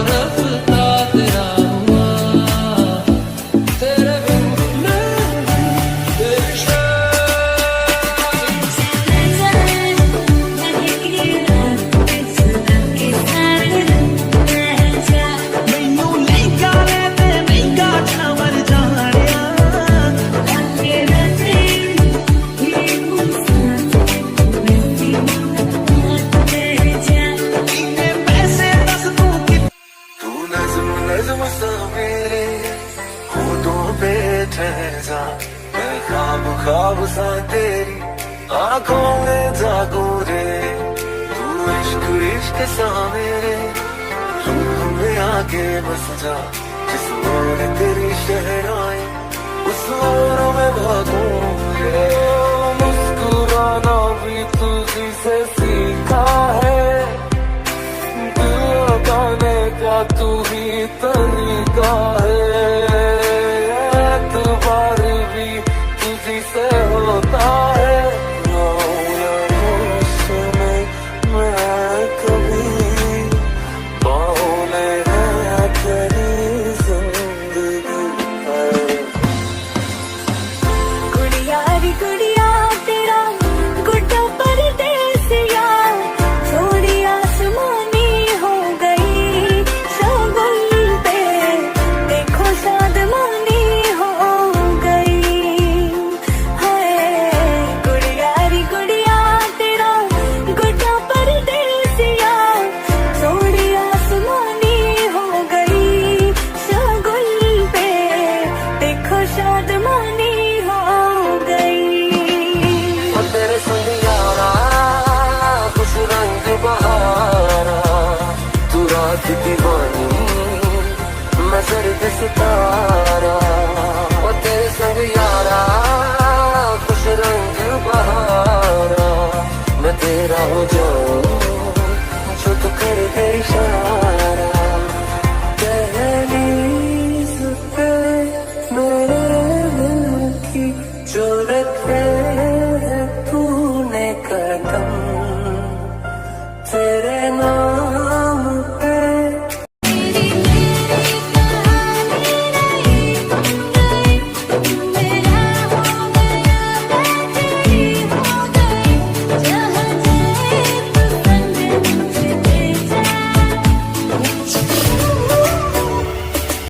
रफ्ता तेरा हुआ, तेरे बिन मैं बेशर्म। मैनू नहीं गाले ते नहीं गाठा मर जानिया, इन्ने पैसे दस तू कि तू नज़्म नज़्म सा मेरे होठों पे ठहरा, मैं ख्वाब ख्वाब सा तेरी आंखों में जागूं रे। तू इश्क इश्क सा मेरे रूह में आके बस जा, जिस ओर तेरी शहनाई उस ओर में भागूं रे। मुस्कुराना भी तुझी से सीखा है, दिल लगाने का तू ही तरीका है। एतबार भी तुझी से होता है, उसमें मैं कभी बाहों है तेरी जिंदगी है। कुड़िया री कुड़िया तेरा गुड्डा परदेसिया, थोड़ी आसमानी हो गई शगुन पे, देखो शादमानी हो गई है। कुड़िया री कुड़िया तेरा गुड्डा परदेसिया, थोड़ी आसमानी हो गई शगुन पे, देखो शादमानी हो गई। और तेरे संग यारा खुश रंग बहारा, तू रात दीवानी मैं सर्द सितारा। और तेरे संग यारा खुश रंग बहारा, मैं तेरा हो जाऊं जो तू कर दे इशारा।